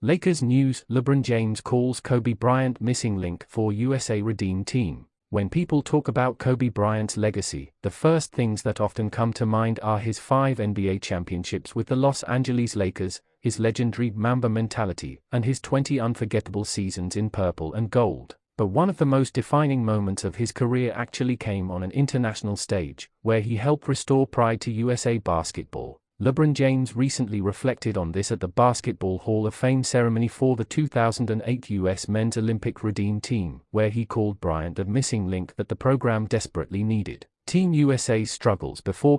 Lakers news: LeBron James calls Kobe Bryant missing link for USA Redeem Team. When people talk about Kobe Bryant's legacy, the first things that often come to mind are his 5 NBA championships with the Los Angeles Lakers, his legendary Mamba mentality, and his 20 unforgettable seasons in purple and gold. But one of the most defining moments of his career actually came on an international stage, where he helped restore pride to USA basketball. LeBron James recently reflected on this at the Basketball Hall of Fame ceremony for the 2008 U.S. Men's Olympic Redeem Team, where he called Bryant the missing link that the program desperately needed. Team USA's struggles before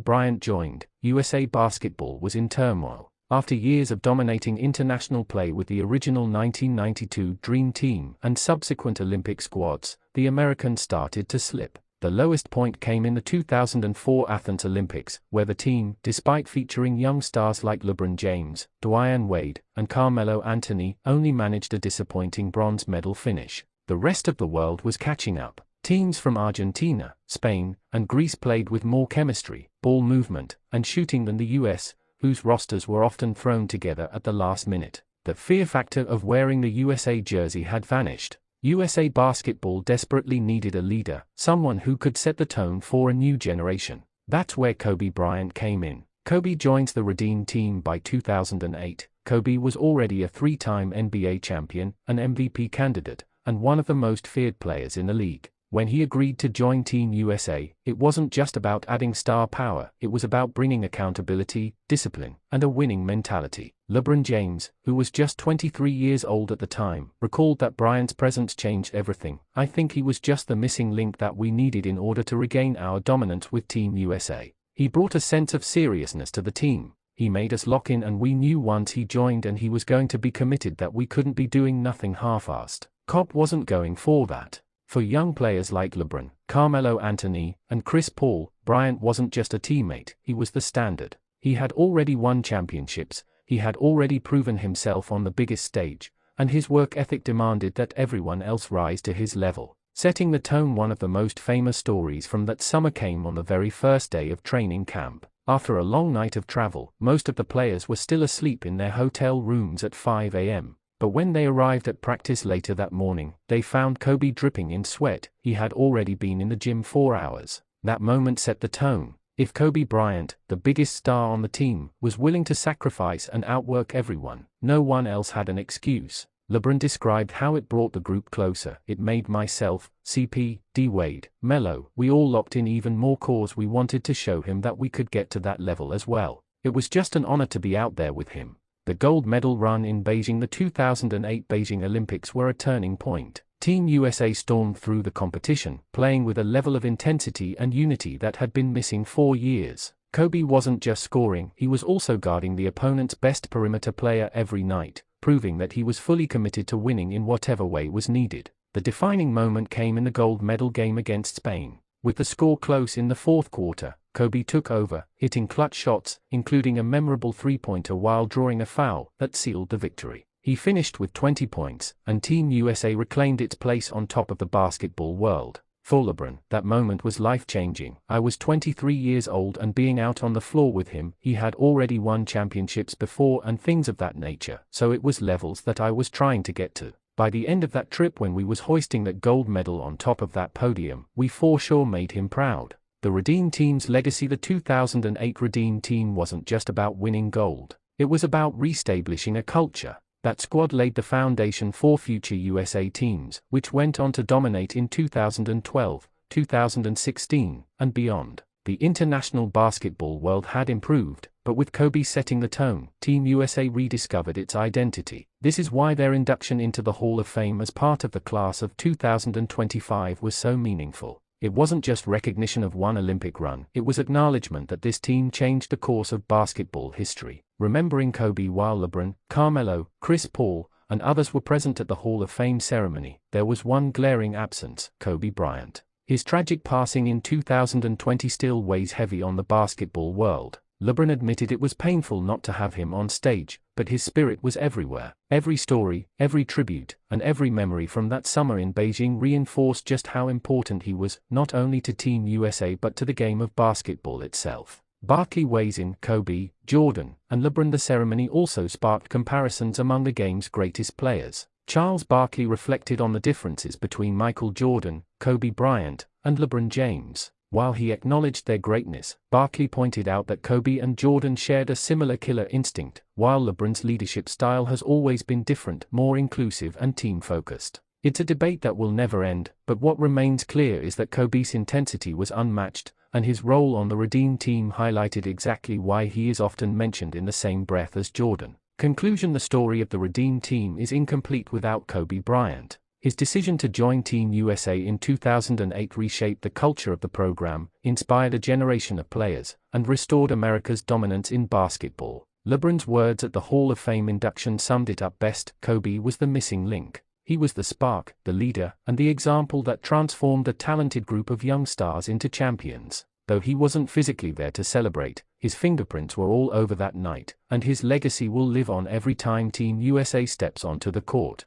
Bryant joined. USA basketball was in turmoil. After years of dominating international play with the original 1992 Dream Team and subsequent Olympic squads, the Americans started to slip. The lowest point came in the 2004 Athens Olympics, where the team, despite featuring young stars like LeBron James, Dwyane Wade, and Carmelo Anthony, only managed a disappointing bronze medal finish. The rest of the world was catching up. Teams from Argentina, Spain, and Greece played with more chemistry, ball movement, and shooting than the US, whose rosters were often thrown together at the last minute. The fear factor of wearing the USA jersey had vanished. USA basketball desperately needed a leader, someone who could set the tone for a new generation. That's where Kobe Bryant came in. Kobe joins the Redeem Team by 2008. Kobe was already a 3-time NBA champion, an MVP candidate, and one of the most feared players in the league. When he agreed to join Team USA, it wasn't just about adding star power, it was about bringing accountability, discipline, and a winning mentality. LeBron James, who was just 23 years old at the time, recalled that Bryant's presence changed everything. "I think he was just the missing link that we needed in order to regain our dominance with Team USA. He brought a sense of seriousness to the team. He made us lock in, and we knew once he joined and he was going to be committed that we couldn't be doing nothing half-assed." Kobe wasn't going for that. For young players like LeBron, Carmelo Anthony, and Chris Paul, Bryant wasn't just a teammate, he was the standard. He had already won championships, he had already proven himself on the biggest stage, and his work ethic demanded that everyone else rise to his level. Setting the tone: one of the most famous stories from that summer came on the very first day of training camp. After a long night of travel, most of the players were still asleep in their hotel rooms at 5 a.m. But when they arrived at practice later that morning, they found Kobe dripping in sweat. He had already been in the gym 4 hours. That moment set the tone. If Kobe Bryant, the biggest star on the team, was willing to sacrifice and outwork everyone, no one else had an excuse. LeBron described how it brought the group closer. "It made myself, CP, D Wade, Melo, we all locked in even more cause we wanted to show him that we could get to that level as well. It was just an honor to be out there with him." The gold medal run in Beijing. The 2008 Beijing Olympics were a turning point. Team USA stormed through the competition, playing with a level of intensity and unity that had been missing for years. Kobe wasn't just scoring, he was also guarding the opponent's best perimeter player every night, proving that he was fully committed to winning in whatever way was needed. The defining moment came in the gold medal game against Spain. With the score close in the fourth quarter, Kobe took over, hitting clutch shots, including a memorable three-pointer while drawing a foul that sealed the victory. He finished with 20 points, and Team USA reclaimed its place on top of the basketball world. For LeBron, that moment was life-changing. "I was 23 years old and being out on the floor with him, he had already won championships before and things of that nature, so it was levels that I was trying to get to. By the end of that trip, when we was hoisting that gold medal on top of that podium, we for sure made him proud." The Redeem Team's legacy. The 2008 Redeem Team wasn't just about winning gold. It was about reestablishing a culture. That squad laid the foundation for future USA teams, which went on to dominate in 2012, 2016, and beyond. The international basketball world had improved, but with Kobe setting the tone, Team USA rediscovered its identity. This is why their induction into the Hall of Fame as part of the class of 2025 was so meaningful. It wasn't just recognition of one Olympic run, it was acknowledgement that this team changed the course of basketball history. Remembering Kobe while LeBron, Carmelo, Chris Paul, and others were present at the Hall of Fame ceremony, there was one glaring absence: Kobe Bryant. His tragic passing in 2020 still weighs heavy on the basketball world. LeBron admitted it was painful not to have him on stage, but his spirit was everywhere. Every story, every tribute, and every memory from that summer in Beijing reinforced just how important he was, not only to Team USA but to the game of basketball itself. Barkley weighs in Kobe, Jordan, and LeBron. The ceremony also sparked comparisons among the game's greatest players. Charles Barkley reflected on the differences between Michael Jordan, Kobe Bryant, and LeBron James. While he acknowledged their greatness, Barkley pointed out that Kobe and Jordan shared a similar killer instinct, while LeBron's leadership style has always been different, more inclusive and team-focused. It's a debate that will never end, but what remains clear is that Kobe's intensity was unmatched, and his role on the Redeem Team highlighted exactly why he is often mentioned in the same breath as Jordan. Conclusion: the story of the Redeem Team is incomplete without Kobe Bryant. His decision to join Team USA in 2008 reshaped the culture of the program, inspired a generation of players, and restored America's dominance in basketball. LeBron's words at the Hall of Fame induction summed it up best: Kobe was the missing link. He was the spark, the leader, and the example that transformed a talented group of young stars into champions. Though he wasn't physically there to celebrate, his fingerprints were all over that night, and his legacy will live on every time Team USA steps onto the court.